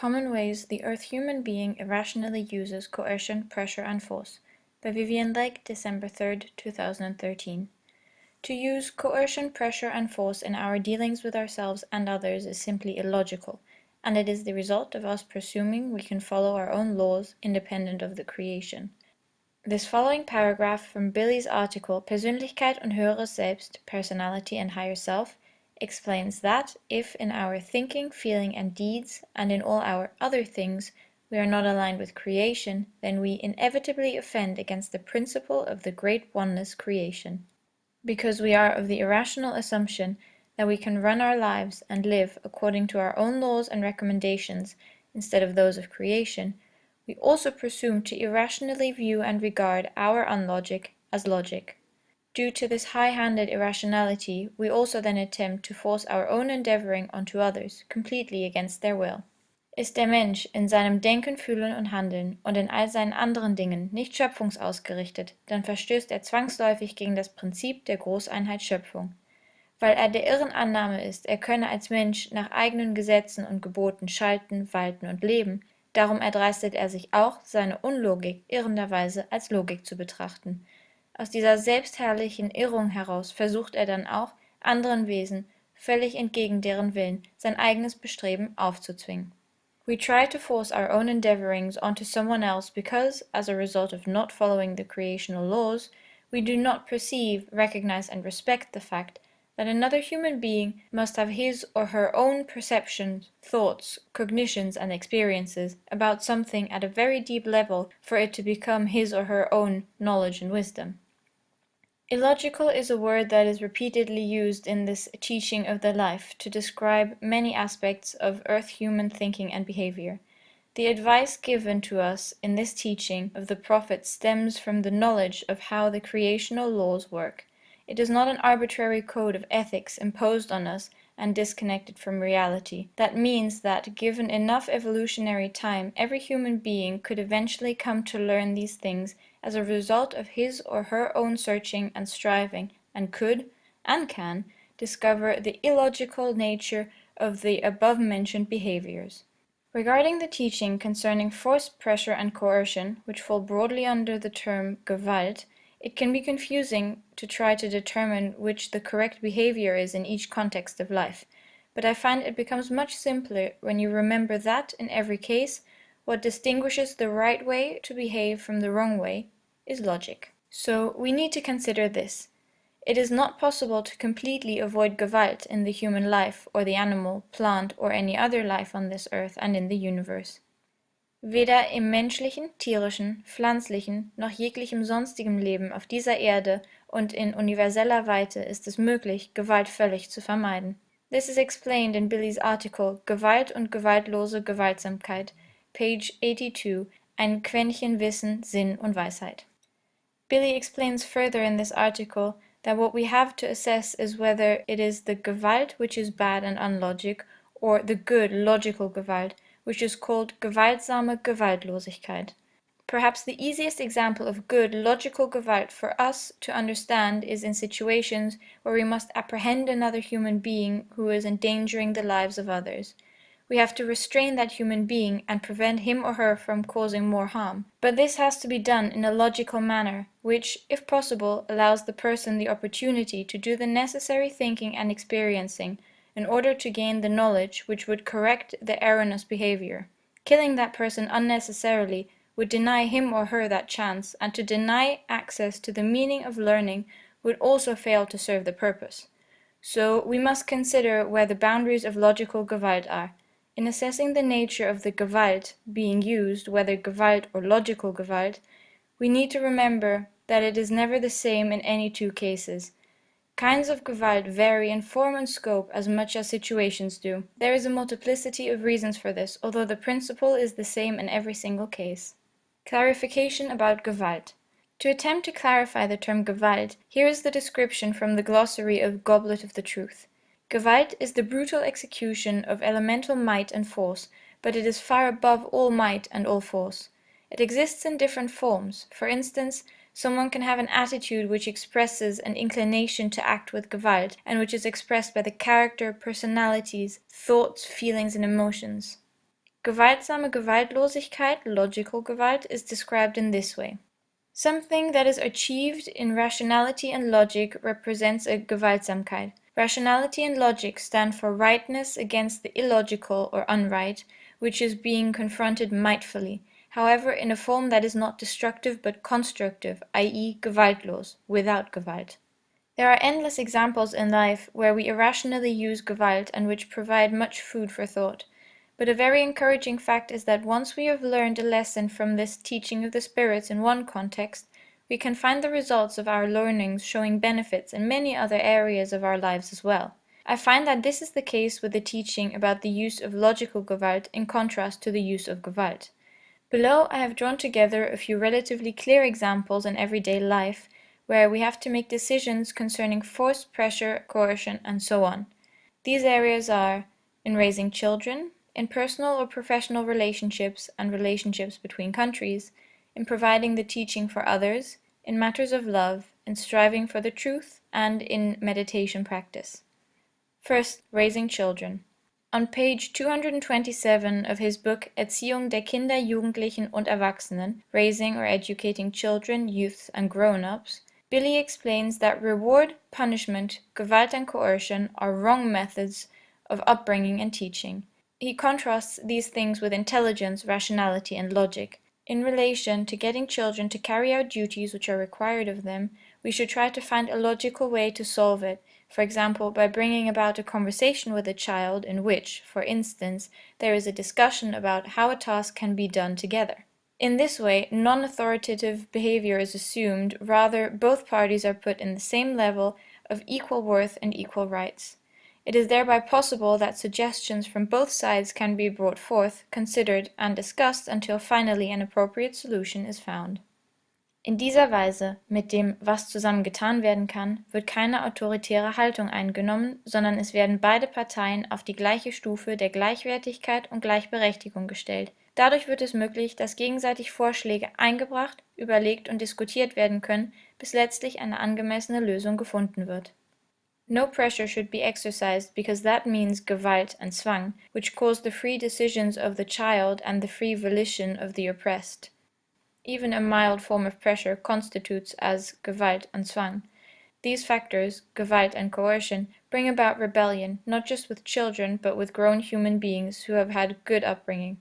Common Ways the Earth Human Being Irrationally Uses Coercion, Pressure, and Force by Vivienne Legg, December 3, 2013. To use coercion, pressure, and force in our dealings with ourselves and others is simply illogical, and it is the result of us presuming we can follow our own laws independent of the creation. This following paragraph from Billy's article Persönlichkeit und höheres Selbst, Personality and Higher Self explains that if in our thinking, feeling, and deeds, and in all our other things, we are not aligned with creation, then we inevitably offend against the principle of the great oneness creation. Because we are of the irrational assumption that we can run our lives and live according to our own laws and recommendations instead of those of creation, we also presume to irrationally view and regard our unlogic as logic. Due to this high-handed irrationality, we also then attempt to force our own endeavoring onto others, completely against their will. Ist der Mensch in seinem Denken, Fühlen und Handeln und in all seinen anderen Dingen nicht schöpfungsausgerichtet, dann verstößt er zwangsläufig gegen das Prinzip der Großeinheit Schöpfung. Weil er der irren Annahme ist, er könne als Mensch nach eigenen Gesetzen und Geboten schalten, walten und leben, darum erdreistet er sich auch, seine Unlogik irrenderweise als Logik zu betrachten. Aus dieser selbstherrlichen Irrung heraus versucht er dann auch, anderen Wesen, völlig entgegen deren Willen, sein eigenes Bestreben aufzuzwingen. We try to force our own endeavorings onto someone else because, as a result of not following the creational laws, we do not perceive, recognize, and respect the fact that another human being must have his or her own perceptions, thoughts, cognitions, and experiences about something at a very deep level for it to become his or her own knowledge and wisdom. Illogical is a word that is repeatedly used in this teaching of the life to describe many aspects of Earth human thinking and behavior. The advice given to us in this teaching of the Prophet stems from the knowledge of how the creational laws work. It is not an arbitrary code of ethics imposed on us and disconnected from reality. That means that, given enough evolutionary time, every human being could eventually come to learn these things as a result of his or her own searching and striving, and could, and can, discover the illogical nature of the above-mentioned behaviors. Regarding the teaching concerning force, pressure, and coercion, which fall broadly under the term Gewalt, it can be confusing to try to determine which the correct behavior is in each context of life, but I find it becomes much simpler when you remember that, in every case, what distinguishes the right way to behave from the wrong way is logic. So we need to consider this. It is not possible to completely avoid Gewalt in the human life or the animal, plant, or any other life on this earth and in the universe. Weder im menschlichen, tierischen, pflanzlichen noch jeglichem sonstigem Leben auf dieser Erde und in universeller Weite ist es möglich, Gewalt völlig zu vermeiden. This is explained in Billy's article Gewalt und gewaltlose Gewaltsamkeit, page 82, ein Quäntchen Wissen, Sinn und Weisheit. Billy explains further in this article that what we have to assess is whether it is the Gewalt which is bad and unlogic, or the good, logical Gewalt, which is called gewaltsame Gewaltlosigkeit. Perhaps the easiest example of good, logical Gewalt for us to understand is in situations where we must apprehend another human being who is endangering the lives of others. We have to restrain that human being and prevent him or her from causing more harm. But this has to be done in a logical manner, which, if possible, allows the person the opportunity to do the necessary thinking and experiencing in order to gain the knowledge which would correct the erroneous behavior. Killing that person unnecessarily would deny him or her that chance, and to deny access to the meaning of learning would also fail to serve the purpose. So we must consider where the boundaries of logical Gewalt are. In assessing the nature of the Gewalt being used, whether Gewalt or logical Gewalt, we need to remember that it is never the same in any two cases. Kinds of Gewalt vary in form and scope as much as situations do. There is a multiplicity of reasons for this, although the principle is the same in every single case. Clarification about Gewalt. To attempt to clarify the term Gewalt, here is the description from the glossary of Goblet of the Truth. Gewalt is the brutal execution of elemental might and force, but it is far above all might and all force. It exists in different forms. For instance, someone can have an attitude which expresses an inclination to act with Gewalt, and which is expressed by the character, personalities, thoughts, feelings, and emotions. Gewaltsame Gewaltlosigkeit, logical Gewalt, is described in this way. Something that is achieved in rationality and logic represents a Gewaltsamkeit. Rationality and logic stand for rightness against the illogical or unright, which is being confronted mightfully, however in a form that is not destructive but constructive, i.e. gewaltlos, without Gewalt. There are endless examples in life where we irrationally use Gewalt and which provide much food for thought. But a very encouraging fact is that once we have learned a lesson from this teaching of the spirits in one context, we can find the results of our learnings showing benefits in many other areas of our lives as well. I find that this is the case with the teaching about the use of logical Gewalt in contrast to the use of Gewalt. Below I have drawn together a few relatively clear examples in everyday life where we have to make decisions concerning force, pressure, coercion, and so on. These areas are in raising children, in personal or professional relationships and relationships between countries, in providing the teaching for others, in matters of love, in striving for the truth, and in meditation practice. First, raising children. On page 227 of his book Erziehung der Kinder, Jugendlichen und Erwachsenen, Raising or Educating Children, Youths and Grown-ups, Billy explains that reward, punishment, Gewalt and coercion are wrong methods of upbringing and teaching. He contrasts these things with intelligence, rationality, and logic. In relation to getting children to carry out duties which are required of them, we should try to find a logical way to solve it, for example by bringing about a conversation with a child in which, for instance, there is a discussion about how a task can be done together. In this way, non-authoritative behavior is assumed, rather both parties are put in the same level of equal worth and equal rights. It is thereby possible that suggestions from both sides can be brought forth, considered and discussed until finally an appropriate solution is found. In dieser Weise, mit dem, was zusammen getan werden kann, wird keine autoritäre Haltung eingenommen, sondern es werden beide Parteien auf die gleiche Stufe der Gleichwertigkeit und Gleichberechtigung gestellt. Dadurch wird es möglich, dass gegenseitig Vorschläge eingebracht, überlegt und diskutiert werden können, bis letztlich eine angemessene Lösung gefunden wird. No pressure should be exercised because that means Gewalt and Zwang, which cause the free decisions of the child and the free volition of the oppressed. Even a mild form of pressure constitutes as Gewalt and Zwang. These factors, Gewalt and coercion, bring about rebellion, not just with children but with grown human beings who have had good upbringing.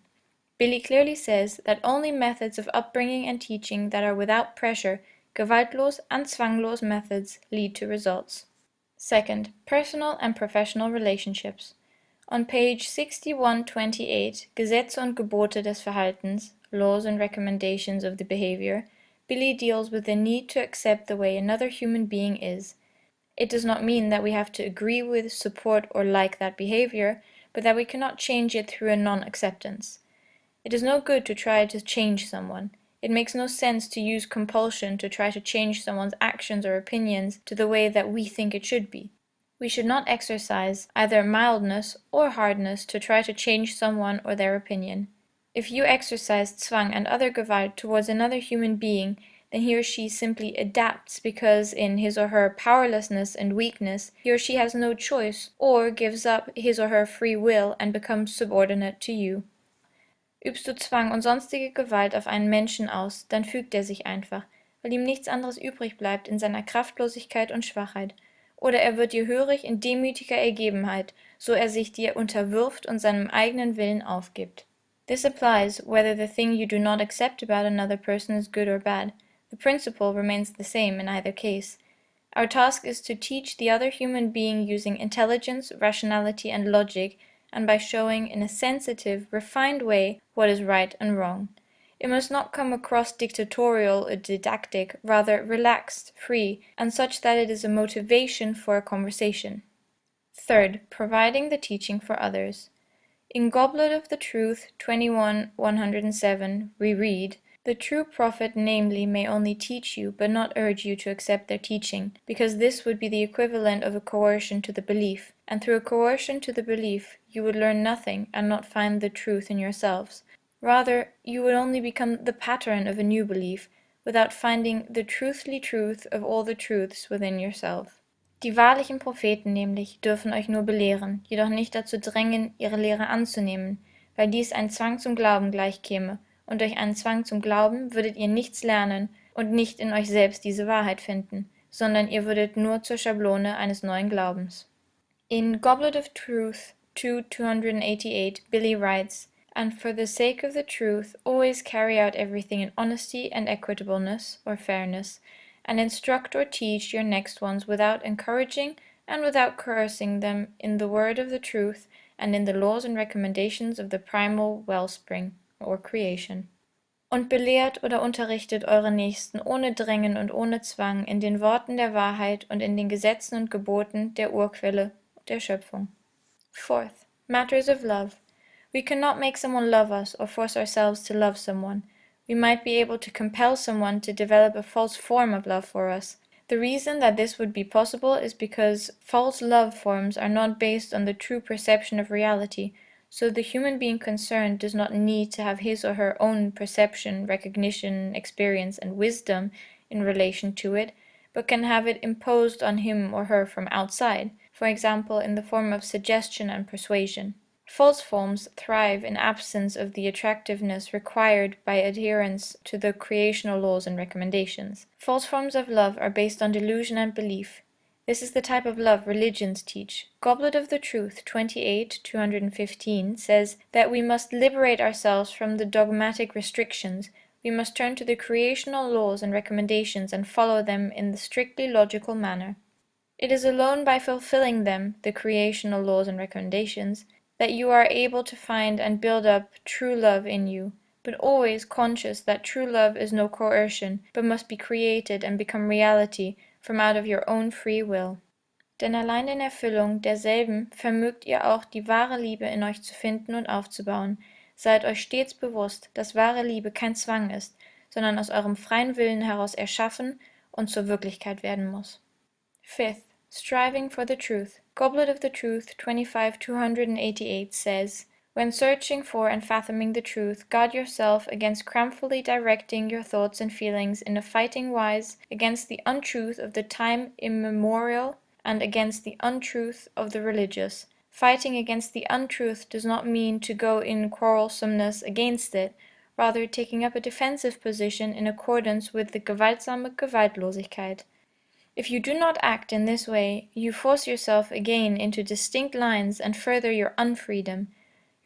Billy clearly says that only methods of upbringing and teaching that are without pressure, gewaltlos and zwanglos methods, lead to results. Second, personal and professional relationships. On page 6128, Gesetze und Gebote des Verhaltens, Laws and Recommendations of the Behavior, Billy deals with the need to accept the way another human being is. It does not mean that we have to agree with, support, or like that behavior, but that we cannot change it through a non-acceptance. It is no good to try to change someone. It makes no sense to use compulsion to try to change someone's actions or opinions to the way that we think it should be. We should not exercise either mildness or hardness to try to change someone or their opinion. If you exercise Zwang and other Gewalt towards another human being, then he or she simply adapts because in his or her powerlessness and weakness, he or she has no choice or gives up his or her free will and becomes subordinate to you. Übst du Zwang und sonstige Gewalt auf einen Menschen aus, dann fügt er sich einfach, weil ihm nichts anderes übrig bleibt in seiner Kraftlosigkeit und Schwachheit. Oder er wird dir hörig in demütiger Ergebenheit, so er sich dir unterwirft und seinem eigenen Willen aufgibt. This applies whether the thing you do not accept about another person is good or bad. The principle remains the same in either case. Our task is to teach the other human being using intelligence, rationality, and logic, and by showing in a sensitive, refined way what is right and wrong. It must not come across dictatorial or didactic, rather relaxed, free, and such that it is a motivation for a conversation. Third, providing the teaching for others. In Goblet of the Truth 21:107 we read, "The true prophet namely may only teach you but not urge you to accept their teaching, because this would be the equivalent of a coercion to the belief, and through a coercion to the belief you would learn nothing and not find the truth in yourselves. Rather, you would only become the pattern of a new belief, without finding the truthly truth of all the truths within yourself." Die wahrlichen Propheten nämlich dürfen euch nur belehren, jedoch nicht dazu drängen, ihre Lehre anzunehmen, weil dies ein Zwang zum Glauben gleichkäme, und durch einen Zwang zum Glauben würdet ihr nichts lernen und nicht in euch selbst diese Wahrheit finden, sondern ihr würdet nur zur Schablone eines neuen Glaubens. In Goblet of Truth 288, Billy writes, "And for the sake of the truth, always carry out everything in honesty and equitableness, or fairness, and instruct or teach your next ones without encouraging and without coercing them in the word of the truth and in the laws and recommendations of the primal wellspring, or creation. Und belehrt oder unterrichtet eure Nächsten ohne Drängen und ohne Zwang in den Worten der Wahrheit und in den Gesetzen und Geboten der Urquelle der Schöpfung." Fourth, matters of love. We cannot make someone love us or force ourselves to love someone. We might be able to compel someone to develop a false form of love for us. The reason that this would be possible is because false love forms are not based on the true perception of reality, so the human being concerned does not need to have his or her own perception, recognition, experience, and wisdom in relation to it, but can have it imposed on him or her from outside, for example in the form of suggestion and persuasion. False forms thrive in absence of the attractiveness required by adherence to the creational laws and recommendations. False forms of love are based on delusion and belief. This is the type of love religions teach. Goblet of the Truth 28:215 says that we must liberate ourselves from the dogmatic restrictions. We must turn to the creational laws and recommendations and follow them in the strictly logical manner. It is alone by fulfilling them, the creational laws and recommendations, that you are able to find and build up true love in you, but always conscious that true love is no coercion, but must be created and become reality from out of your own free will. Denn allein in Erfüllung derselben vermögt ihr auch die wahre Liebe in euch zu finden und aufzubauen. Seid euch stets bewusst, dass wahre Liebe kein Zwang ist, sondern aus eurem freien Willen heraus erschaffen und zur Wirklichkeit werden muss. Fifth, striving for the truth. Goblet of the Truth 25:288 says, "When searching for and fathoming the truth, guard yourself against crampfully directing your thoughts and feelings in a fighting wise against the untruth of the time immemorial and against the untruth of the religious. Fighting against the untruth does not mean to go in quarrelsomeness against it, rather taking up a defensive position in accordance with the gewaltsame Gewaltlosigkeit. If you do not act in this way, you force yourself again into distinct lines and further your unfreedom.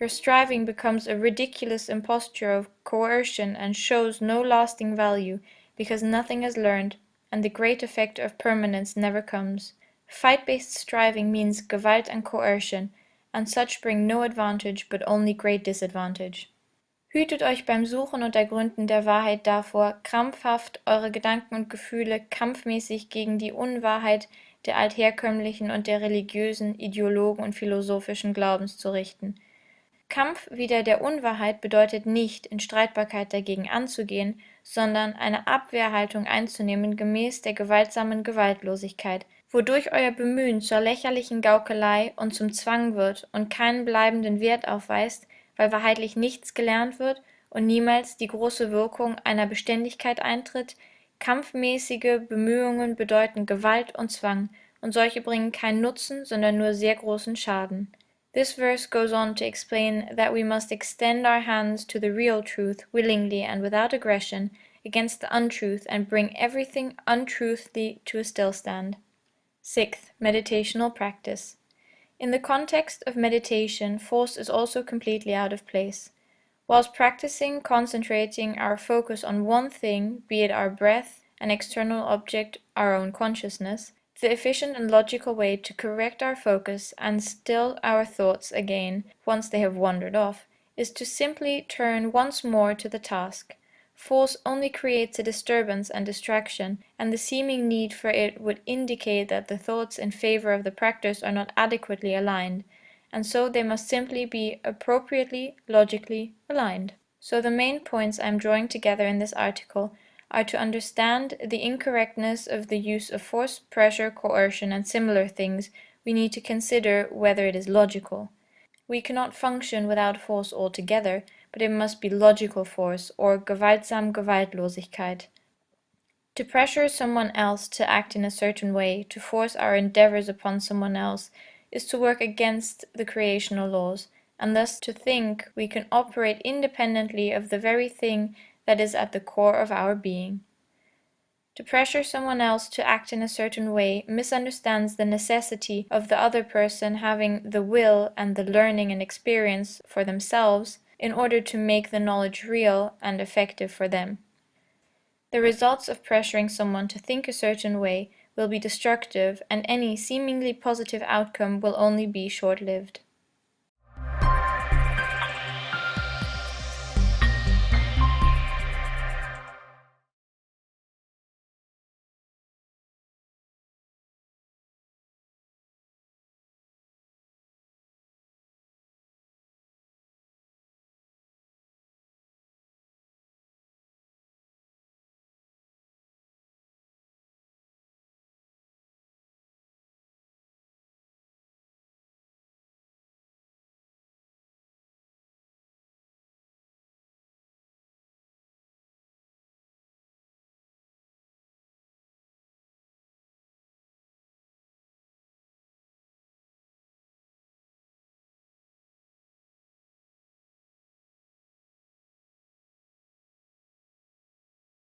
Your striving becomes a ridiculous imposture of coercion and shows no lasting value, because nothing is learned, and the great effect of permanence never comes. Fight-based striving means Gewalt and coercion, and such bring no advantage but only great disadvantage. Hütet euch beim Suchen und Ergründen der Wahrheit davor, krampfhaft eure Gedanken und Gefühle kampfmäßig gegen die Unwahrheit der altherkömmlichen und der religiösen, ideologen und philosophischen Glaubens zu richten. Kampf wider der Unwahrheit bedeutet nicht, in Streitbarkeit dagegen anzugehen, sondern eine Abwehrhaltung einzunehmen gemäß der gewaltsamen Gewaltlosigkeit, wodurch euer Bemühen zur lächerlichen Gaukelei und zum Zwang wird und keinen bleibenden Wert aufweist, weil wahrheitlich nichts gelernt wird und niemals die große Wirkung einer Beständigkeit eintritt. Kampfmäßige Bemühungen bedeuten Gewalt und Zwang, und solche bringen keinen Nutzen, sondern nur sehr großen Schaden. This verse goes on to explain that we must extend our hands to the real truth willingly and without aggression against the untruth and bring everything untruthly to a stillstand. Sixth, meditational practice. In the context of meditation, force is also completely out of place. Whilst practicing concentrating our focus on one thing, be it our breath, an external object, our own consciousness, the efficient and logical way to correct our focus and still our thoughts again, once they have wandered off, is to simply turn once more to the task. Force only creates a disturbance and distraction, and the seeming need for it would indicate that the thoughts in favor of the practice are not adequately aligned, and so they must simply be appropriately, logically aligned. So the main points I am drawing together in this article are to understand the incorrectness of the use of force, pressure, coercion, and similar things. We need to consider whether it is logical. We cannot function without force altogether, but it must be logical force, or gewaltsam Gewaltlosigkeit. To pressure someone else to act in a certain way, to force our endeavors upon someone else, is to work against the creational laws, and thus to think we can operate independently of the very thing that is at the core of our being. To pressure someone else to act in a certain way misunderstands the necessity of the other person having the will and the learning and experience for themselves in order to make the knowledge real and effective for them. The results of pressuring someone to think a certain way will be destructive, and any seemingly positive outcome will only be short-lived.